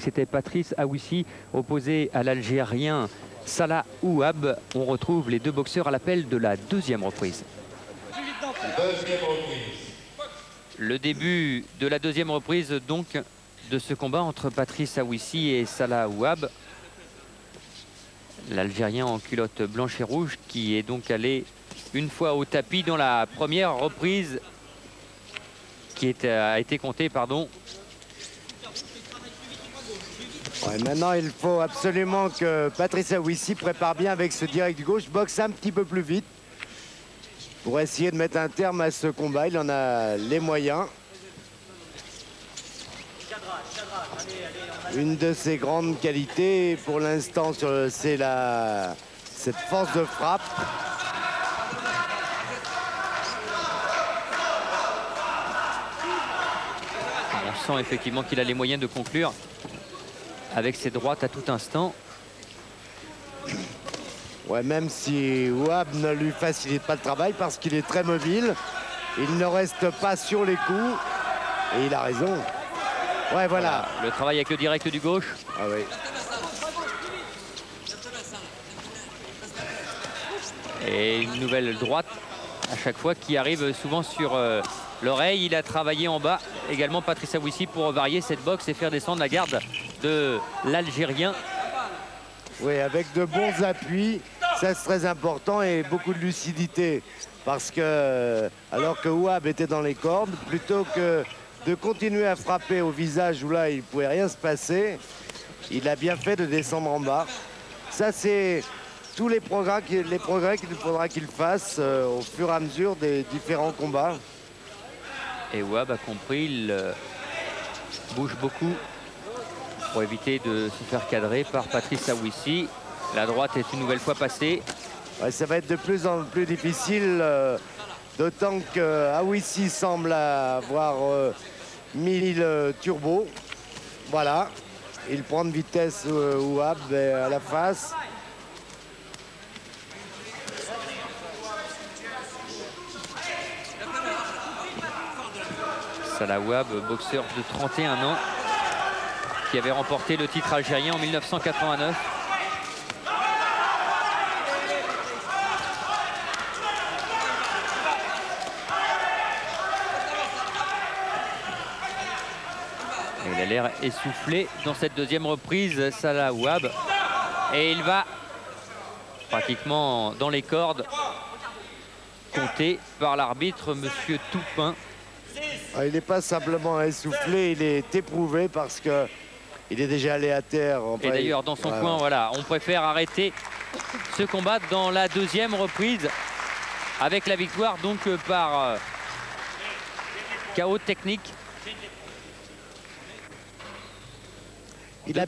C'était Patrice Aouissi opposé à l'Algérien Salah Ouab. On retrouve les deux boxeurs à l'appel de la deuxième reprise. Le début de la deuxième reprise donc de ce combat entre Patrice Aouissi et Salah Ouab. L'Algérien en culotte blanche et rouge qui est donc allé une fois au tapis dans la première reprise qui a été comptée, pardon. Ouais, maintenant, il faut absolument que Patrice Aouissi prépare bien avec ce direct du gauche, boxe un petit peu plus vite pour essayer de mettre un terme à ce combat. Il en a les moyens. Une de ses grandes qualités pour l'instant, c'est cette force de frappe. On sent effectivement qu'il a les moyens de conclure avec ses droites à tout instant. Ouais, même si Ouab ne lui facilite pas le travail parce qu'il est très mobile, il ne reste pas sur les coups et il a raison. Ouais, voilà. Le travail avec le direct du gauche. Ah oui. Et une nouvelle droite à chaque fois qui arrive souvent sur l'oreille. Il a travaillé en bas également Patrice Aouissi pour varier cette boxe et faire descendre la garde de l'Algérien. Oui, avec de bons appuis, ça c'est très important, et beaucoup de lucidité. Parce que, alors que Ouab était dans les cordes, plutôt que de continuer à frapper au visage où là il ne pouvait rien se passer, il a bien fait de descendre en bas. Ça, c'est tous les progrès qu'il faudra qu'il fasse au fur et à mesure des différents combats. Et Ouab a compris, il bouge beaucoup pour éviter de se faire cadrer par Patrice Aouissi. La droite est une nouvelle fois passée. Ouais, ça va être de plus en plus difficile, d'autant que Aouissi semble avoir mis le turbo. Voilà, il prend de vitesse Ouab à la face. Salah Ouab, boxeur de 31 ans, qui avait remporté le titre algérien en 1989. Et il a l'air essoufflé dans cette deuxième reprise, Salah Ouab. Et il va pratiquement dans les cordes, compté par l'arbitre, Monsieur Toupin. Il n'est pas simplement essoufflé, il est éprouvé parce que il est déjà allé à terre. Et d'ailleurs, dans son coin, voilà, on préfère arrêter ce combat dans la deuxième reprise avec la victoire donc par KO technique. Il a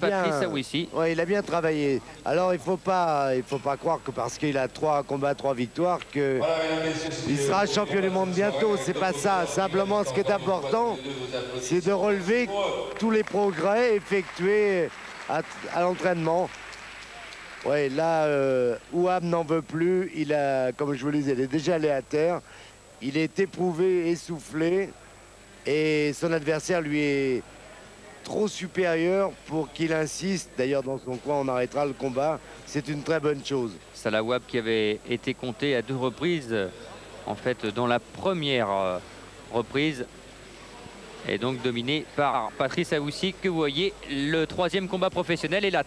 bien travaillé. Alors il faut pas croire que parce qu'il a 3 combats, 3 victoires, qu'il sera champion du monde bientôt. C'est pas ça. Simplement, ce qui est important, c'est de relever tous les progrès effectués à l'entraînement. Ouais, là, Ouab n'en veut plus. Il a, comme je vous le disais, il est déjà allé à terre. Il est éprouvé, essoufflé, et son adversaire lui est trop supérieur pour qu'il insiste. D'ailleurs, dans son coin, on arrêtera le combat. C'est une très bonne chose. Salah Ouab qui avait été compté à 2 reprises, en fait, dans la première reprise, est donc dominé par Patrice Aouissi, que vous voyez, le 3e combat professionnel et la